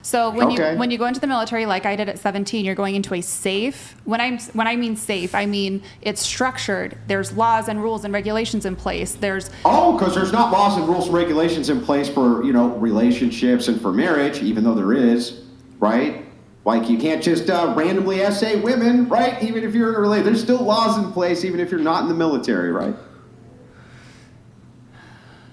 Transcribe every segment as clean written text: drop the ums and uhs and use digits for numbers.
So when you go into the military, like I did at 17, you're going into a safe. When I mean safe, I mean it's structured. There's laws and rules and regulations in place. Because there's not laws and rules and regulations in place for relationships and for marriage, even though there is, right? Like you can't just randomly essay women, right? Even if you're in a relationship, there's still laws in place, even if you're not in the military, right?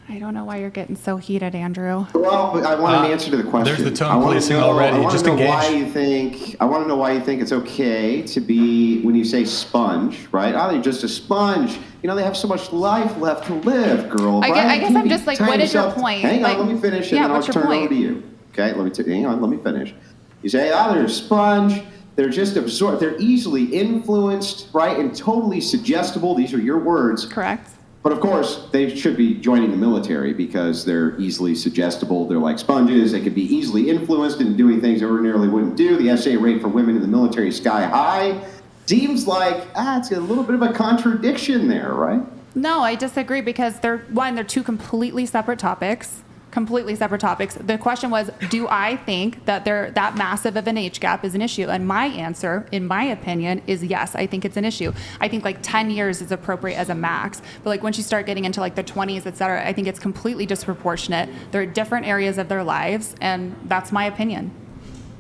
I don't know why you're getting so heated, Andrew. Well, I want an answer to the question. There's the tone policing already. Just engage. I want to know why you think it's okay to be, when you say sponge, right? Oh, you're just a sponge. They have so much life left to live, girl. I guess I'm just like, what is your point? Hang on, let me finish, and then I'll turn it over to you. Okay, hang on, let me finish. You say, they're a sponge. They're just absorbed. They're easily influenced, right, and totally suggestible. These are your words. Correct. But of course, they should be joining the military because they're easily suggestible. They're like sponges. They can be easily influenced into doing things they ordinarily wouldn't do. The SA rate for women in the military is sky high. Seems like, it's a little bit of a contradiction there, right? No, I disagree because they're two completely separate topics. The question was, do I think that that massive of an age gap is an issue? And my answer, in my opinion, is yes, I think it's an issue. I think like 10 years is appropriate as a max. But like once you start getting into like the 20s, et cetera, I think it's completely disproportionate. They're different areas of their lives, and that's my opinion.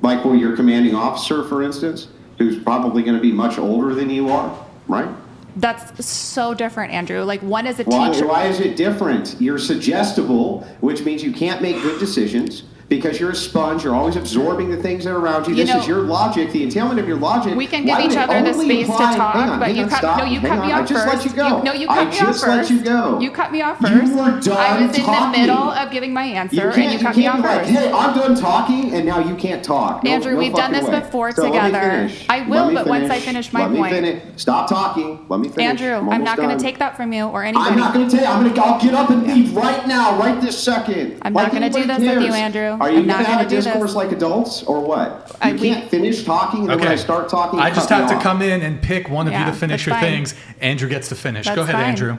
Like your commanding officer, for instance, who's probably going to be much older than you are, right? That's so different, Andrew. Like one is a teacher. Why is it different? You're suggestible, which means you can't make good decisions because you're a sponge. You're always absorbing the things that are around you. This is your logic, the entailment of your logic. We can give each other the space to talk, but you cut me off first. I just let you go. You cut me off first. Let you go. You cut me off first. You were done talking. I was in the middle of giving my answer, and you cut me off first. Hey, I'm done talking, and now you can't talk. Andrew, we've done this before together. I will, but once I finish my point. Stop talking. Let me finish. Andrew, I'm not going to take that from you or anybody. I'm not going to take it. I'll get up and leave right now, right this second. I'm not going to do this with you, Andrew. Are you going to have a discourse like adults, or what? You can't finish talking, and then when I start talking, I just have to come in and pick one of you to finish your things. Andrew gets to finish. Go ahead, Andrew.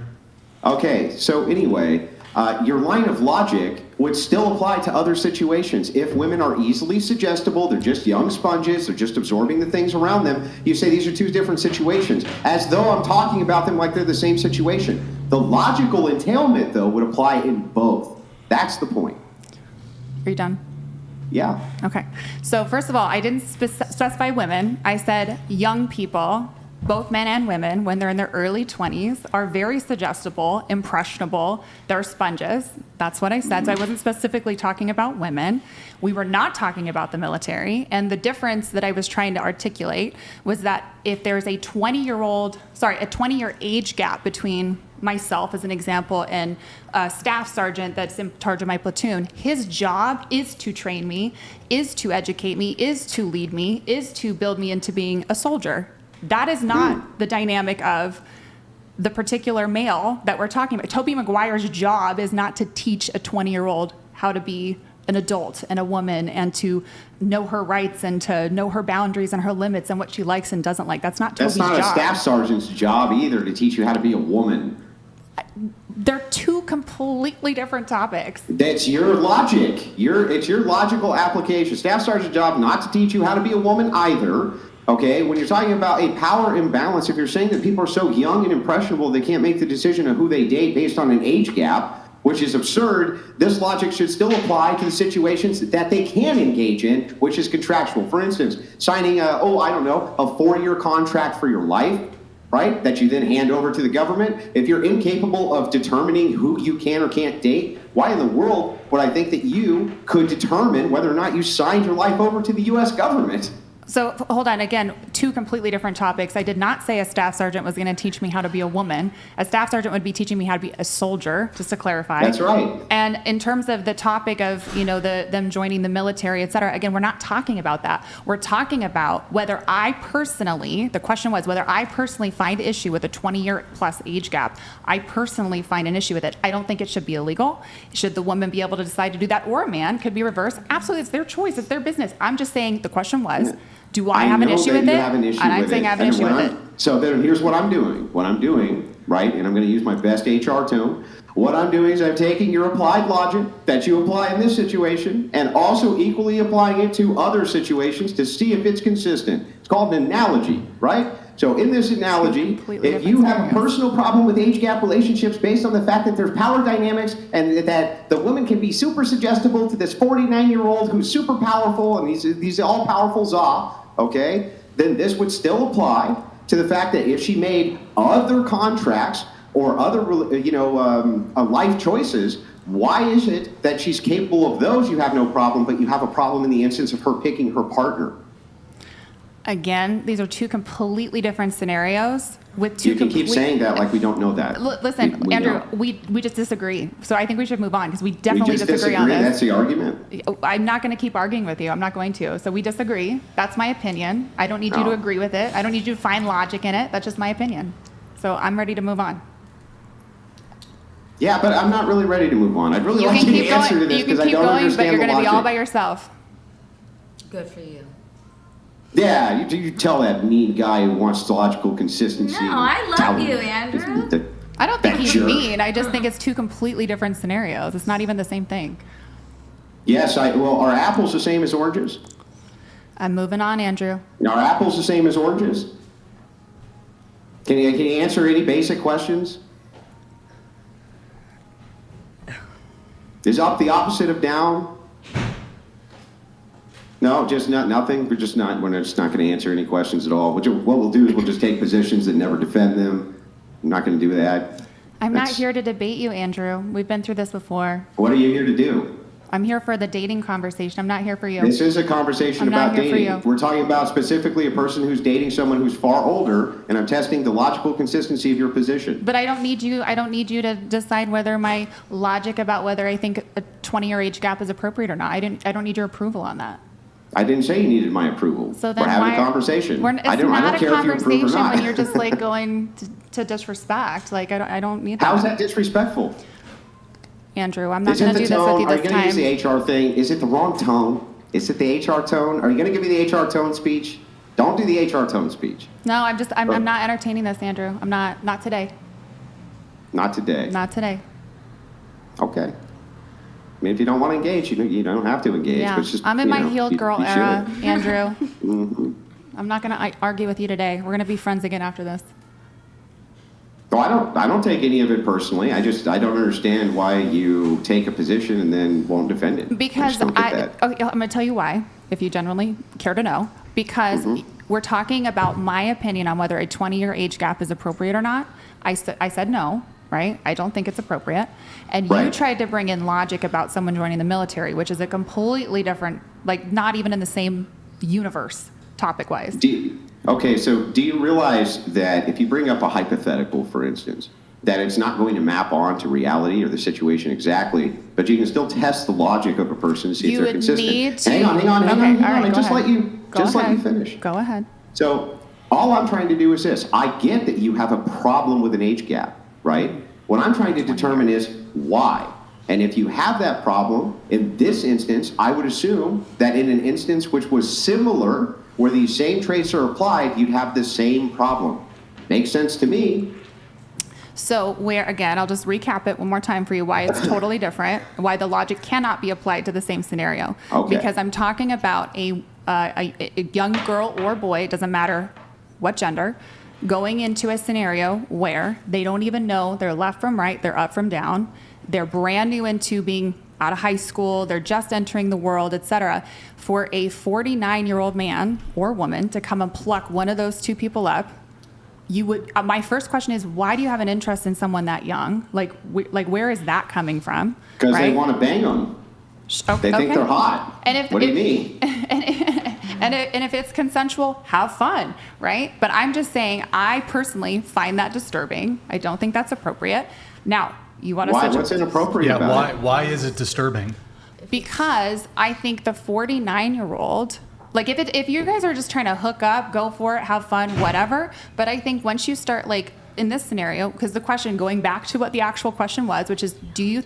Okay, so anyway, your line of logic would still apply to other situations. If women are easily suggestible, they're just young sponges, they're just absorbing the things around them, you say these are two different situations, as though I'm talking about them like they're the same situation. The logical entailment, though, would apply in both. That's the point. Are you done? Yeah. Okay. So first of all, I didn't specify women. I said young people, both men and women, when they're in their early 20s, are very suggestible, impressionable. They're sponges. That's what I said. So I wasn't specifically talking about women. We were not talking about the military. And the difference that I was trying to articulate was that if there's a 20-year age gap between myself, as an example, and a staff sergeant that's in charge of my platoon, his job is to train me, is to educate me, is to lead me, is to build me into being a soldier. That is not the dynamic of the particular male that we're talking about. Tobey Maguire's job is not to teach a 20-year-old how to be an adult and a woman and to know her rights and to know her boundaries and her limits and what she likes and doesn't like. That's not Toby's job. That's not a staff sergeant's job either, to teach you how to be a woman. They're two completely different topics. That's your logic. It's your logical application. Staff sergeant's job not to teach you how to be a woman either. Okay, when you're talking about a power imbalance, if you're saying that people are so young and impressionable they can't make the decision of who they date based on an age gap, which is absurd, this logic should still apply to the situations that they can engage in, which is contractual. For instance, signing a 4-year contract for your life, right, that you then hand over to the government. If you're incapable of determining who you can or can't date, why in the world would I think that you could determine whether or not you signed your life over to the U.S. government? So hold on, again, two completely different topics. I did not say a staff sergeant was going to teach me how to be a woman. A staff sergeant would be teaching me how to be a soldier, just to clarify. That's right. And in terms of the topic of, them joining the military, et cetera, again, we're not talking about that. We're talking about whether I personally, the question was whether I personally find issue with a 20-year plus age gap. I personally find an issue with it. I don't think it should be illegal. Should the woman be able to decide to do that, or a man could be reversed? Absolutely, it's their choice, it's their business. I'm just saying the question was, do I have an issue with it? And I'm saying I have an issue with it. So then here's what I'm doing. Right, and I'm going to use my best HR tone. What I'm doing is I'm taking your applied logic that you apply in this situation and also equally applying it to other situations to see if it's consistent. It's called an analogy, right? So in this analogy, if you have a personal problem with age gap relationships based on the fact that there's power dynamics and that the woman can be super suggestible to this 49-year-old who's super powerful and he's all-powerful Za, okay, then this would still apply to the fact that if she made other contracts or other, life choices, why is it that she's capable of those? You have no problem, but you have a problem in the instance of her picking her partner. Again, these are two completely different scenarios with two. You can keep saying that like we don't know that. Listen, Andrew, we just disagree. So I think we should move on because we definitely disagree on this. That's the argument. I'm not going to keep arguing with you. I'm not going to. So we disagree. That's my opinion. I don't need you to agree with it. I don't need you to find logic in it. That's just my opinion. So I'm ready to move on. Yeah, but I'm not really ready to move on. I'd really like you to answer to this because I don't understand the logic. But you're going to be all by yourself. Good for you. Yeah, you tell that mean guy who wants logical consistency. No, I love you, Andrew. I don't think he's mean. I just think it's two completely different scenarios. It's not even the same thing. Yes, are apples the same as oranges? I'm moving on, Andrew. Are apples the same as oranges? Can you answer any basic questions? Is up the opposite of down? No, just nothing. We're just not going to answer any questions at all. What we'll do is we'll just take positions that never defend them. I'm not going to do that. I'm not here to debate you, Andrew. We've been through this before. What are you here to do? I'm here for the dating conversation. I'm not here for you. This is a conversation about dating. For We're talking about specifically a person who's dating someone who's far older, and I'm testing the logical consistency of your position. But I don't need you to decide whether my logic about whether I think a 20-year age gap is appropriate or not. I don't need your approval on that. I didn't say you needed my approval. So then we're having a conversation. I don't care if you approve or not. When you're just like going to disrespect. Like I don't need that. How's that disrespectful? Andrew, I'm not going to do this with you this time. Are you going to use the HR thing? Is it the wrong tone? Is it the HR tone? Are you going to give me the HR tone speech? Don't do the HR tone speech. No, I'm not entertaining this, Andrew. I'm not today. Not today. Not today. Okay. I mean, if you don't want to engage, you don't have to engage. Yeah, but it's just, I'm in my healed girl era, Andrew. Mm-hmm. I'm not going to argue with you today. We're going to be friends again after this. No, I don't take any of it personally. I don't understand why you take a position and then won't defend it. Because I'm going to tell you why, if you generally care to know. Because we're talking about my opinion on whether a 20-year age gap is appropriate or not. I said no. Right? I don't think it's appropriate. And you tried to bring in logic about someone joining the military, which is a completely different, like not even in the same universe, topic-wise. Okay, so do you realize that if you bring up a hypothetical, for instance, that it's not going to map on to reality or the situation exactly, but you can still test the logic of a person to see if they're consistent. Hang on. I just let you finish. Go ahead. So all I'm trying to do is this. I get that you have a problem with an age gap. Right? What I'm trying to determine is why. And if you have that problem, in this instance, I would assume that in an instance which was similar, where these same traits are applied, you'd have the same problem. Makes sense to me. So again, I'll just recap it one more time for you why it's totally different, why the logic cannot be applied to the same scenario. Okay. Because I'm talking about a young girl or boy, it doesn't matter what gender, going into a scenario where they don't even know they're left from right, they're up from down, they're brand new into being out of high school, they're just entering the world, etc. For a 49-year-old man or woman to come and pluck one of those two people up, my first question is, why do you have an interest in someone that young? Like where is that coming from? Because they want to bang them. They think they're hot. What do you mean? And if it's consensual, have fun, right? But I'm just saying, I personally find that disturbing. I don't think that's appropriate. Now, you want to... What's inappropriate about it? Why is it disturbing? Because I think the 49-year-old... Like, if you guys are just trying to hook up, go for it, have fun, whatever. But I think once you start, like, in this scenario, because the question, going back to what the actual question was, which is, do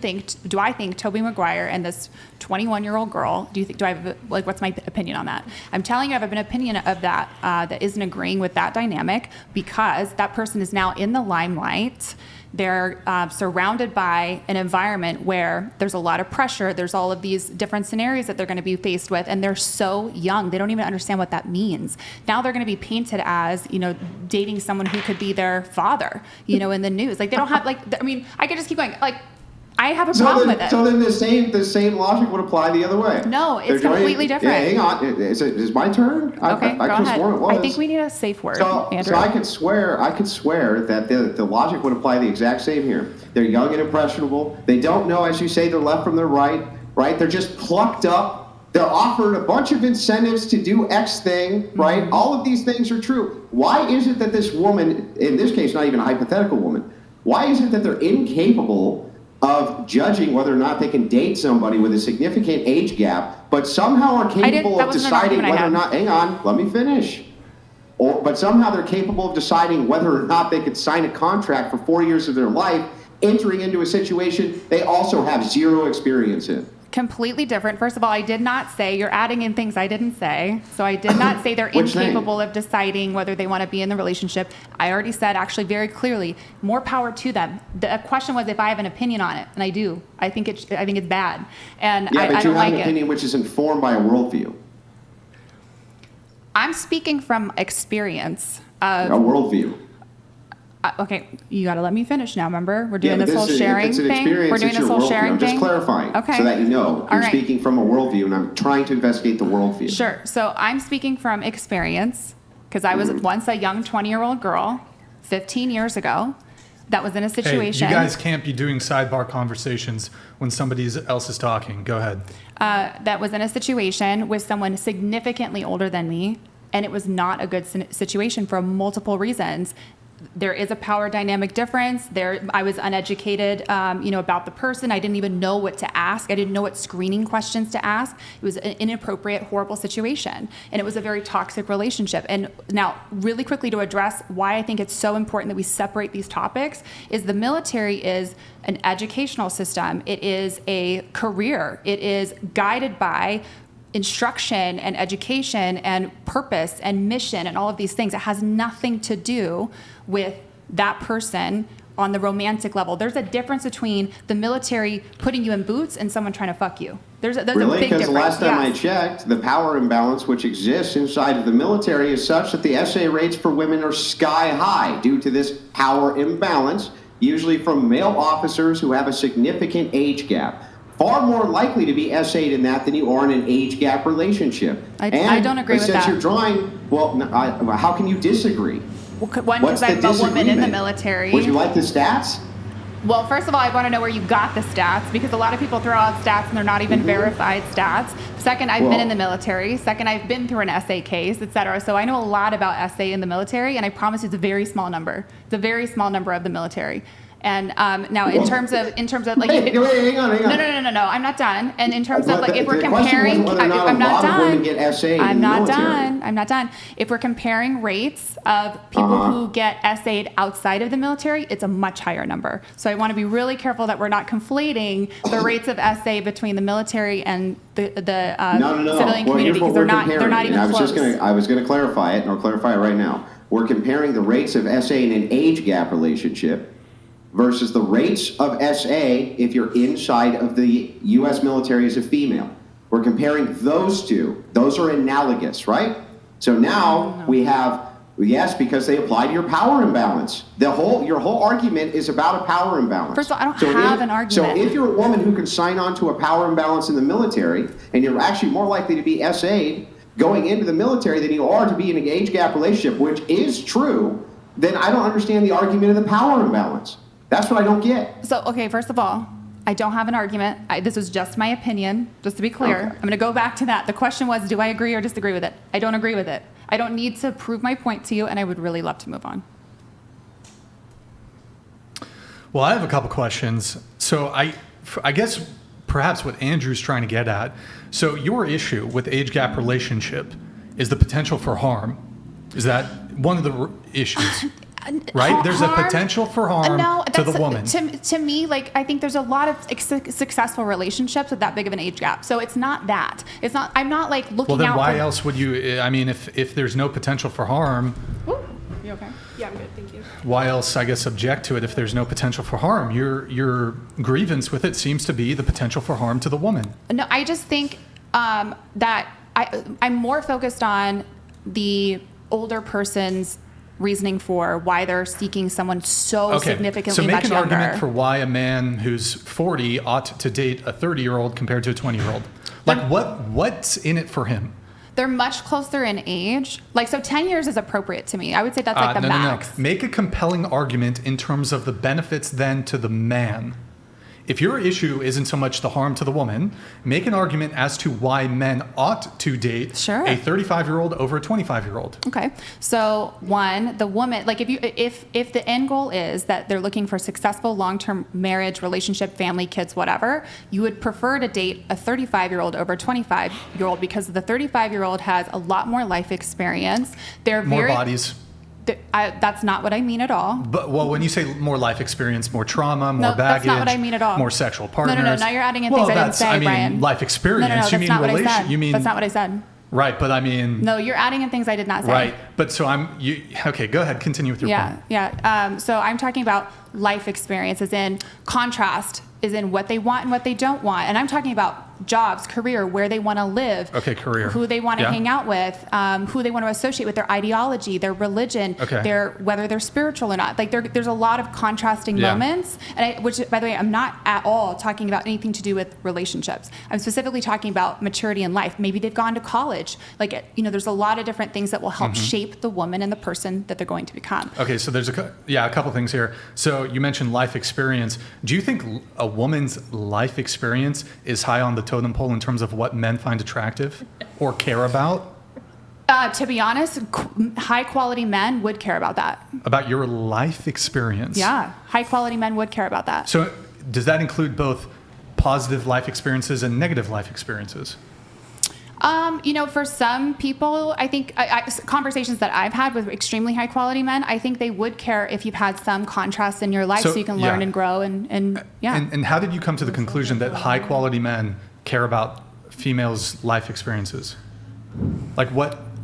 I think Tobey Maguire and this 21-year-old girl, what's my opinion on that? I'm telling you, I have an opinion of that that isn't agreeing with that dynamic, because that person is now in the limelight. They're surrounded by an environment where there's a lot of pressure. There's all of these different scenarios that they're going to be faced with, and they're so young. They don't even understand what that means. Now they're going to be painted as, dating someone who could be their father, in the news. Like, they don't have, I could just keep going. Like, I have a problem with it. So then the same logic would apply the other way. No, it's completely different. Yeah, hang on. Is it my turn? Okay, go ahead. It was. I think we need a safe word, Andrew. So I could swear that the logic would apply the exact same here. They're young and impressionable. They don't know, as you say, their left from their right. They're just plucked up. They're offered a bunch of incentives to do X thing, right? Mm-hmm. All of these things are true. Why is it that this woman, in this case, not even a hypothetical woman, why is it that they're incapable of judging whether or not they can date somebody with a significant age gap, but somehow are capable of deciding whether or not, hang on, let me finish. But somehow they're capable of deciding whether or not they could sign a contract for 4 years of their life, entering into a situation they also have zero experience in. Completely different. First of all, I did not say, you're adding in things I didn't say. So I did not say they're incapable of deciding whether they want to be in the relationship. I already said, actually, very clearly, more power to them. The question was if I have an opinion on it, and I do. I think it's bad, and yeah, I don't like it. But you have an opinion which is informed by a worldview. I'm speaking from experience. A worldview. Okay, you got to let me finish now. Remember, we're doing this whole sharing thing. We're doing this whole sharing thing. I'm just clarifying, okay, so that you know you're speaking from a worldview, and I'm trying to investigate the worldview. Sure. So I'm speaking from experience because I was once a young 20-year-old girl, 15 years ago, that was in a situation. Hey, you guys can't be doing sidebar conversations when somebody else is talking. Go ahead. That was in a situation with someone significantly older than me, and it was not a good situation for multiple reasons. There is a power dynamic difference. I was uneducated, about the person. I didn't even know what to ask. I didn't know what screening questions to ask. It was an inappropriate, horrible situation, and it was a very toxic relationship. And now, really quickly to address why I think it's so important that we separate these topics is the military is an educational system. It is a career. It is guided by instruction and education and purpose and mission and all of these things. It has nothing to do with that person on the romantic level. There's a difference between the military putting you in boots and someone trying to fuck you. There's a big difference. Because the last time I checked, the power imbalance which exists inside of the military is such that the SA rates for women are sky high due to this power imbalance, usually from male officers who have a significant age gap. Far more likely to be SA'd in that than you are in an age gap relationship. I don't agree with that. Since you're drawing, how can you disagree? One, because I'm a woman in the military. Would you like the stats? Well, first of all, I want to know where you got the stats, because a lot of people throw out stats and they're not even verified stats. Second, I've been in the military. Second, I've been through an SA case, et cetera. So I know a lot about SA in the military, and I promise you it's a very small number. It's a very small number of the military. And now, in terms of like, hang on. No, I'm not done. And in terms of like, if we're comparing, I'm not done. If we're comparing rates of people who get SA'd outside of the military, it's a much higher number. So I want to be really careful that we're not conflating the rates of SA between the military and the civilian community, because they're not even close. I was going to clarify it, and I'll clarify it right now. We're comparing the rates of SA in an age gap relationship versus the rates of SA if you're inside of the U.S. military as a female. We're comparing those two. Those are analogous, right? So now we have, yes, because they apply to your power imbalance. Your whole argument is about a power imbalance. First of all, I don't have an argument. So if you're a woman who can sign on to a power imbalance in the military, and you're actually more likely to be SA'd going into the military than you are to be in an age gap relationship, which is true, then I don't understand the argument of the power imbalance. That's what I don't get. So, okay, first of all, I don't have an argument. This is just my opinion, just to be clear. Okay. I'm going to go back to that. The question was, do I agree or disagree with it? I don't agree with it. I don't need to prove my point to you, and I would really love to move on. Well, I have a couple questions. So I guess perhaps what Andrew's trying to get at, so your issue with age gap relationship is the potential for harm. Is that one of the issues? Right? There's a potential for harm to the woman. To me, like, I think there's a lot of successful relationships with that big of an age gap. So it's not that. It's not. I'm not like looking out. Well, then why else would you? I mean, if there's no potential for harm, You okay? Yeah, I'm good, thank you. Why else, I guess, object to it if there's no potential for harm? Your grievance with it seems to be the potential for harm to the woman. No, I just think that I'm more focused on the older person's reasoning for why they're seeking someone so significantly so make much an younger. argument for why a man who's 40 ought to date a 30-year-old compared to a 20-year-old. Like, what's in it for him? They're much closer in age. Like, so 10 years is appropriate to me. I would say that's like the max. No. Make a compelling argument in terms of the benefits then to the man. If your issue isn't so much the harm to the woman, make an argument as to why men ought to date Sure. a 35-year-old over a 25-year-old. Okay. So one, the woman, like if the end goal is that they're looking for successful long-term marriage, relationship, family, kids, whatever, you would prefer to date a 35-year-old over a 25-year-old because the 35-year-old has a lot more life experience. They're More very, bodies. That's not what I mean at all. But, well, when you say more life experience, more trauma, more No, baggage. that's not what I mean at all. More sexual partners. No, now you're adding in things I didn't say, Brian. Life experience. No, you that's mean not what I relation. said. You mean That's not what I said. Right, but I mean. No, you're adding in things I did not say. Right, but so okay, go ahead, continue with your point. Yeah. So I'm talking about life experience as in contrast, is in what they want and what they don't want. And I'm talking about jobs, career, where they want to live. Okay, career. Who they want to hang out with, who they want to associate with, their ideology, their religion, whether they're spiritual or not. Like there's a lot of contrasting moments, and which, by the way, I'm not at all talking about anything to do with relationships. I'm specifically talking about maturity in life. Maybe they've gone to college. Like, there's a lot of different things that will help shape the woman and the person that they're going to become. Okay, so there's a couple things here. So you mentioned life experience. Do you think a woman's life experience is high on the totem pole in terms of what men find attractive or care about? To be honest, high quality men would care about that. About your life experience? Yeah, high quality men would care about that. So does that include both positive life experiences and negative life experiences? For some people, I think conversations that I've had with extremely high quality men, I think they would care if you've had some contrast in your life so you can learn and grow and yeah. And how did you come to the conclusion that high quality men care about females' life experiences? Like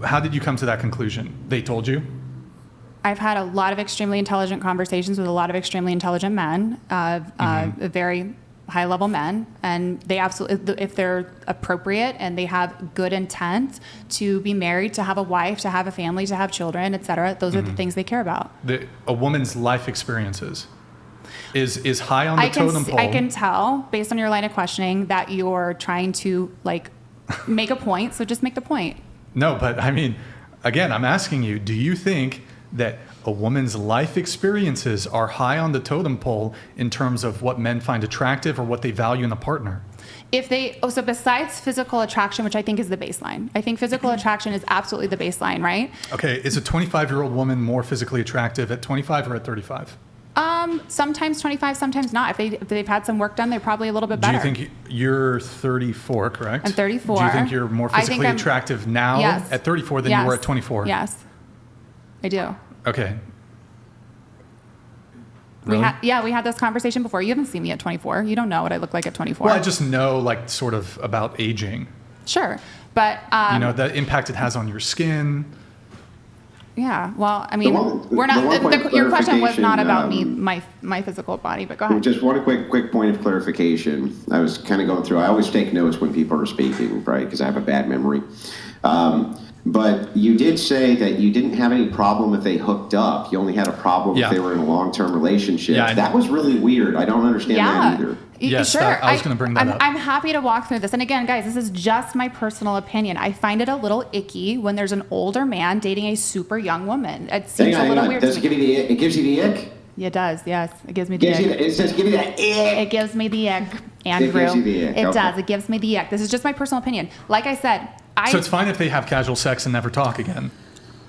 how did you come to that conclusion? They told you? I've had a lot of extremely intelligent conversations with a lot of extremely intelligent men, very high-level men, and they absolutely, if they're appropriate and they have good intent to be married, to have a wife, to have a family, to have children, etc., those are the things they care about. A woman's life experiences is high on the totem pole. I can tell, based on your line of questioning, that you're trying to, make a point, so just make the point. No, but I mean, again, I'm asking you, do you think that a woman's life experiences are high on the totem pole in terms of what men find attractive or what they value in a partner? So besides physical attraction, which I think is the baseline, I think physical attraction is absolutely the baseline, right? Okay, is a 25-year-old woman more physically attractive at 25 or at 35? Sometimes 25, sometimes not. If they've had some work done, they're probably a little bit better. Do you think you're 34, correct? I'm 34. Do you think you're more physically attractive now at 34 than you were at 24? Yes, I do. Okay. Really? We had this conversation before. You haven't seen me at 24. You don't know what I look like at 24. Well, I just know, sort of about aging. Sure, but the impact it has on your skin. Yeah, well, I mean, your question was not about me, my physical body, but go ahead. Just one quick point of clarification. I was kind of going through. I always take notes when people are speaking, right? Because I have a bad memory. But you did say that you didn't have any problem if they hooked up. You only had a problem if they were in a long-term relationship. Yeah, that was really weird. I don't understand that either. Yes, sure. I was going to bring that up. I'm happy to walk through this. And again, guys, this is just my personal opinion. I find it a little icky when there's an older man dating a super young woman. It seems a little weird. Does it give you the? It gives you the ick. It does. Yes, it gives me the ick. It says give you that ick. It gives me the ick, Andrew. It gives you the ick. It does. It gives me the ick. This is just my personal opinion. Like I said, So it's fine if they have casual sex and never talk again.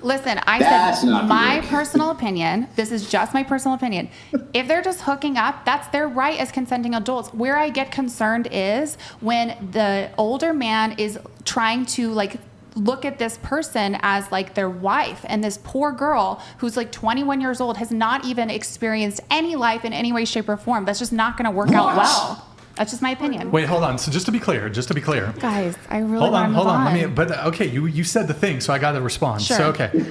Listen, I said my personal opinion. This is just my personal opinion. If they're just hooking up, that's their right as consenting adults. Where I get concerned is when the older man is trying to look at this person as their wife, and this poor girl who's 21 years old has not even experienced any life in any way, shape, or form. That's just not going to work out well. That's just my opinion. Wait, hold on. So just to be clear, guys, I really hold want to on. move on. Okay, you said the thing, so I got to respond. Sure. So okay,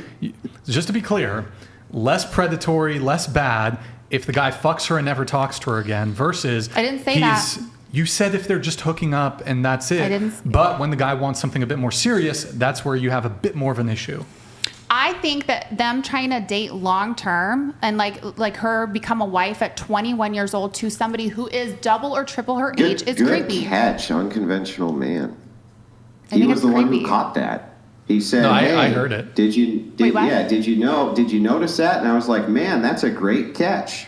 just to be clear, less predatory, less bad if the guy fucks her and never talks to her again versus I didn't say that. You said if they're just hooking up and that's it. I didn't. But when the guy wants something a bit more serious, that's where you have a bit more of an issue. I think that them trying to date long term and like her become a wife at 21 years old to somebody who is double or triple her age is creepy. Good catch, unconventional man. I He think was it's the one creepy. who caught that. He said, No, hey, I heard it. Did you notice that? And I was like, man, that's a great catch.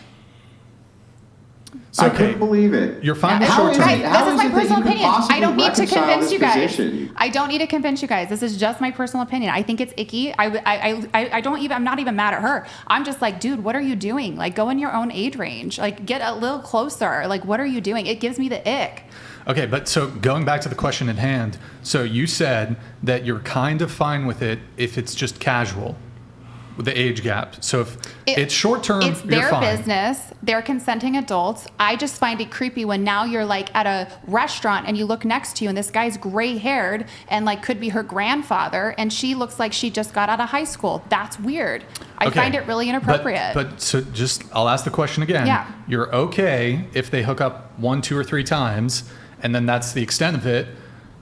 So, I okay, couldn't believe it. you're fine with How short is term. it- Guys, how this is is my it that personal you could opinion. I possibly don't need to reconcile convince this you guys. position? I don't need to convince you guys. This is just my personal opinion. I think it's icky. I don't even. I'm not even mad at her. I'm just like, dude, what are you doing? Like, go in your own age range. Like, get a little closer. Like, what are you doing? It gives me the ick. Okay, but so going back to the question at hand, so you said that you're kind of fine with it if it's just casual, with the age gap. So if it's short term, It's you're their fine. business. They're consenting adults. I just find it creepy when now you're like at a restaurant and you look next to you and this guy's gray haired and like could be her grandfather and she looks like she just got out of high school. That's weird. I Okay, find it really inappropriate. But so just, I'll ask the question again. Yeah. You're okay if they hook up 1, 2, or 3 times, and then that's the extent of it,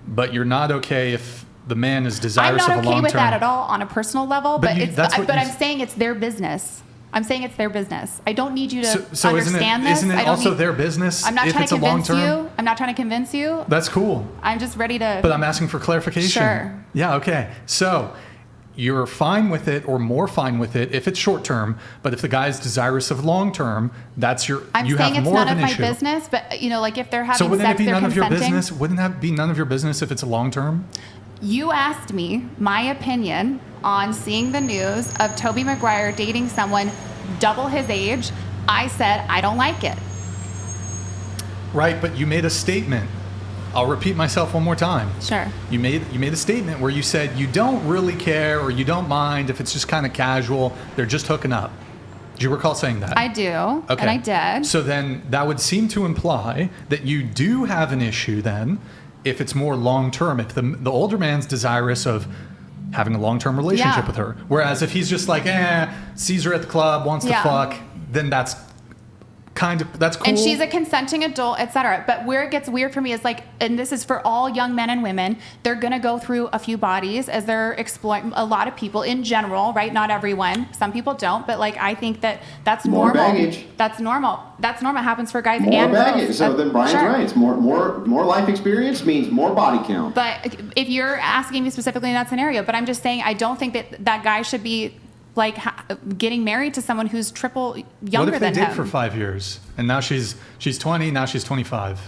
but you're not okay if the man is I'm desirous not of a okay long with term. that at all on a personal level, but But I'm saying it's their business. I'm saying it's their business. I don't need you to So understand this. isn't it I don't also need- their business I'm not if trying it's to a long convince term? you. I'm not trying to convince you. That's cool. I'm just ready to. But I'm asking for clarification. Sure. Yeah, okay. So you're fine with it or more fine with it if it's short term, but if the guy is desirous of long term, that's you I'm saying have it's more none of of an my issue. business, but you know, like if they're having So wouldn't sex, it be they're none of your consenting. business? Wouldn't that be none of your business if it's a long term? You asked me my opinion on seeing the news of Tobey Maguire dating someone double his age. I said I don't like it. Right, but you made a statement. I'll repeat myself one more time. Sure. You made a statement where you said you don't really care or you don't mind if it's just kind of casual, they're just hooking up. Do you recall saying that? I do, Okay. and I did. So then that would seem to imply that you do have an issue then if it's more long term, if the older man's desirous of having a long term relationship Yeah. with her. Whereas if he's just like, sees her at the club, wants to Yeah. fuck, then that's that's cool. And she's a consenting adult, etc. But where it gets weird for me is like, and this is for all young men and women, they're gonna go through a few bodies as they're exploring. A lot of people in general, right? Not everyone. Some people don't, but like I think that's More normal. baggage. That's normal. That's normal. It happens for guys More and baggage. girls. So then Brian's Sure. right. It's more life experience means more body count. But if you're asking me specifically in that scenario, but I'm just saying I don't think that guy should be like getting married to someone who's triple younger what if they than date him. for 5 years and now she's 20, now she's 25?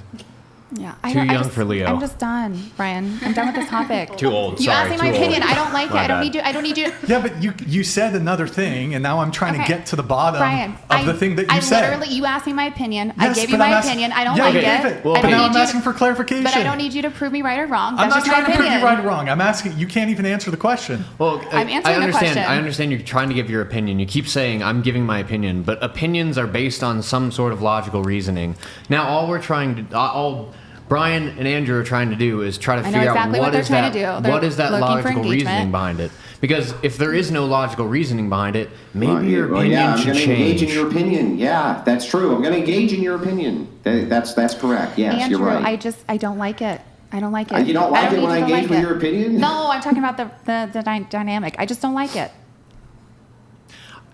Yeah, Too young for Leo. I'm just done, Brian. I'm done with this topic. Too old. You Sorry, asked me my too opinion. old. I don't like it. My I don't bad. need you. I don't need you. Yeah, but you said another thing, and now I'm trying to Okay. get to the bottom Brian, of the thing that you said. literally, you asked me my opinion. I Yes, gave you but I'm my asking- opinion. I don't Yeah, like you it. gave it. Well, I But don't now need I'm you asking for clarification. But I don't need you to prove me right or wrong. I'm That's not just my trying to prove opinion. you right or wrong. I'm asking. You can't even answer the question. Well, I'm answering I the understand. question. I understand you're trying to give your opinion. You keep saying I'm giving my opinion, but opinions are based on some sort of logical reasoning. Now, all Brian and Andrew are trying to do is try to I know figure exactly out what they're is trying that to do. They're what is that looking for logical reasoning engagement. behind it. Because if there is no logical reasoning behind it, maybe your Well, opinion yeah, I'm should going to engage change. in your opinion. Yeah, that's true. I'm going to engage in your opinion. That's correct. Yes, Andrew, you're right. I don't like it. I don't like it. You don't like it need when I you to engage like with it. your opinion? No, I'm talking about the dynamic. I just don't like it.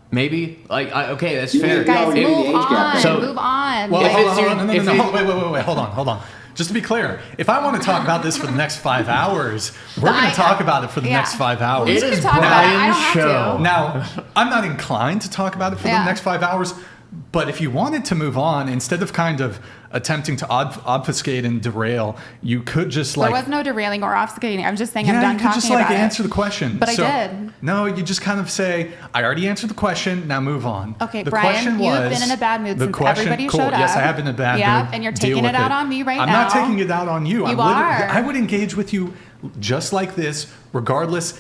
Maybe okay, that's You fair. need- Guys, maybe the move age gap on. thing. So- Move on. Well, If hold it's on, your- hold on, if no, you- wait, hold on. Just to be clear, if I want to talk about this for the next 5 hours, we're going I- to talk about it for the yeah. next 5 hours. It We is can talk about it. I Brian's don't have show. to. Now, I'm not inclined to talk about it for Yeah. the next 5 hours, but if you wanted to move on, instead of kind of attempting to obfuscate and derail, you could just There like... was no derailing or obfuscating. I'm just saying yeah, I'm done you could talking just like about answer it. the question. But I did. No, you just kind of say, I already answered the question, now move on. Okay, the Brian, question you've was, been in a bad mood the since question, everybody cool, showed up. Yes, I have been in a bad Yeah, mood. and you're Deal taking with it out on me right I'm now. not taking it out on you. You are. I would engage with you just like this, regardless